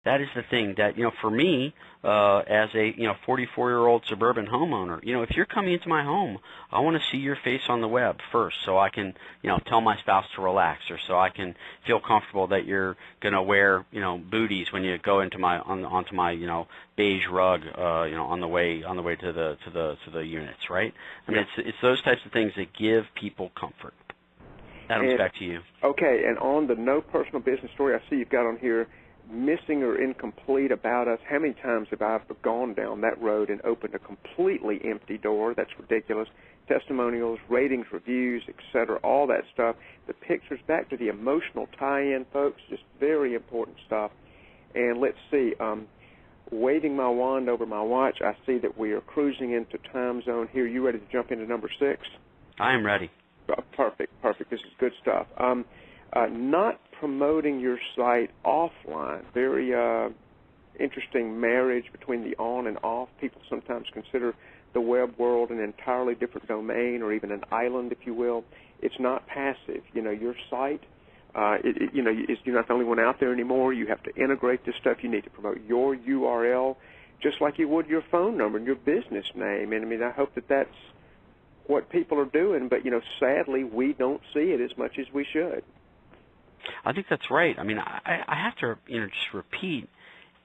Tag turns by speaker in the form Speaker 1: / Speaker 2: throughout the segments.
Speaker 1: That is the thing that, for me, as a, 44-year-old suburban homeowner, if you're coming into my home, I want to see your face on the web first so I can, tell my spouse to relax, or so I can feel comfortable that you're going to wear, booties when you go into onto my, beige rug, on the way to the units, right? I mean, it's those types of things that give people comfort. Adams, back to you.
Speaker 2: Okay, and on the no personal business story, I see you've got on here, missing or incomplete about us. How many times have I gone down that road and opened a completely empty door? That's ridiculous. Testimonials, ratings, reviews, etc., all that stuff. The pictures, back to the emotional tie-in, folks, just very important stuff. And let's see, waving my wand over my watch, I see that we are cruising into time zone here. You ready to jump into number 6?
Speaker 1: I am ready.
Speaker 2: Perfect. This is good stuff. Not promoting your site offline. Very interesting marriage between the on and off. People sometimes consider the web world an entirely different domain, or even an island, if you will. It's not passive. Your site, you're not the only one out there anymore. You have to integrate this stuff. You need to promote your URL just like you would your phone number and your business name. And, I hope that that's what people are doing, but, sadly, we don't see it as much as we should.
Speaker 1: I think that's right. I have to, just repeat,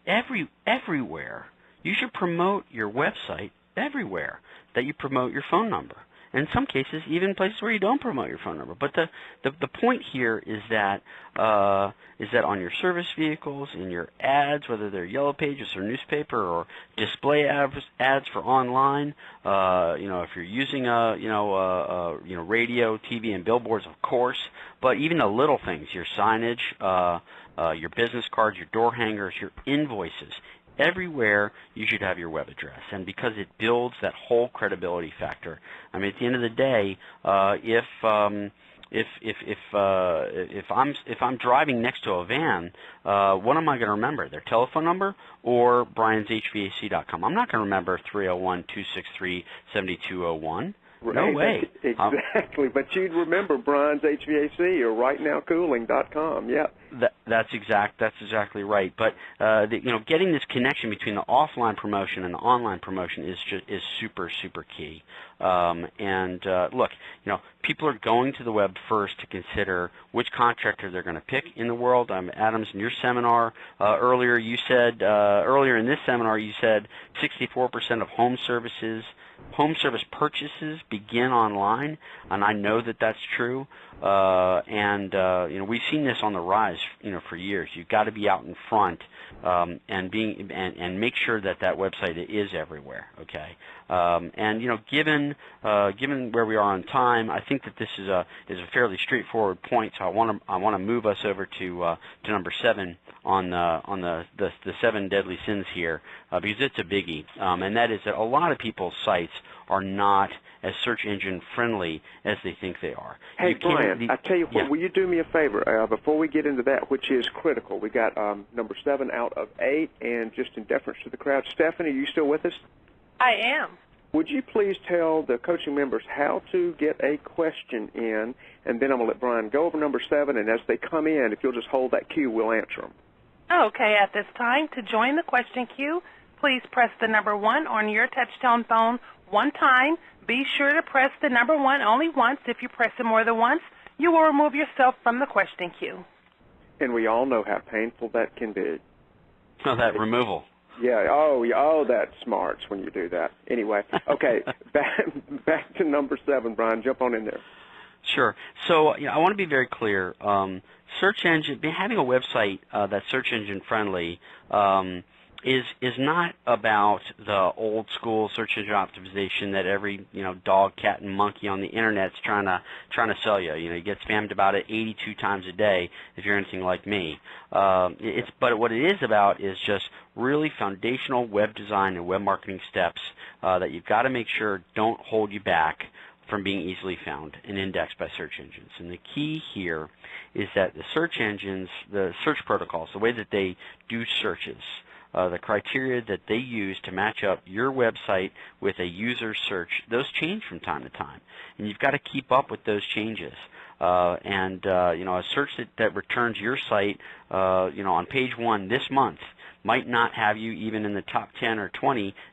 Speaker 1: everywhere, you should promote your website everywhere that you promote your phone number. And in some cases, even places where you don't promote your phone number. But the point here is that on your service vehicles, in your ads, whether they're Yellow Pages or newspaper or display ads for online, if you're using radio, TV, and billboards, of course. But even the little things, your signage, your business cards, your door hangers, your invoices. Everywhere you should have your web address, and because it builds that whole credibility factor. At the end of the day, if I'm driving next to a van, what am I going to remember? Their telephone number or BryAnsHVAC.com? I'm not going to remember 301-263-7201. No way.
Speaker 2: Exactly, but you'd remember Brian's HVAC or RightNowCooling.com. Yeah.
Speaker 1: That's exactly right. But getting this connection between the offline promotion and the online promotion is super key. Look, people are going to the web first to consider which contractor they're going to pick in the world. Adams, in your seminar earlier, you said earlier in this seminar you said 64% of home service purchases begin online, and I know that that's true. We've seen this on the rise, for years. You've got to be out in front and make sure that website is everywhere. Okay. Given where we are on time, I think that this is a fairly straightforward point. So I want to move us over to number 7 on the 7 deadly sins here, because it's a biggie, and that is that a lot of people's sites are not as search engine friendly as they think they are.
Speaker 2: Hey, Brian, I tell you what, will you do me a favor before we get into that, which is critical? We got number 7 out of 8, and just in deference to the crowd, Stephanie, are you still with us?
Speaker 3: I am.
Speaker 2: Would you please tell the coaching members how to get a question in, and then I'm going to let Brian go over number 7, and as they come in, if you'll just hold that cue, we'll answer them.
Speaker 3: Okay, at this time, to join the question queue, please press the number 1 on your touch-tone phone one time. Be sure to press the number 1 only once. If you press it more than once, you will remove yourself from the question queue.
Speaker 2: And we all know how painful that can be.
Speaker 1: Oh, that removal.
Speaker 2: Yeah. Oh, that smarts when you do that. Anyway, okay, back to number 7, Brian. Jump on in there.
Speaker 1: Sure. So I want to be very clear. Search engine, having a website that's search engine friendly is not about the old school search engine optimization that every dog, cat, and monkey on the internet's trying to sell you. You get spammed about it 82 times a day if you're anything like me. But what it is about is just really foundational web design and web marketing steps that you've got to make sure don't hold you back from being easily found and indexed by search engines. And the key here is that the search engines, the search protocols, the way that they do searches, the criteria that they use to match up your website with a user search, those change from time to time. And you've got to keep up with those changes. A search that returns your site, on page 1 this month might not have you even in the top 10 or 20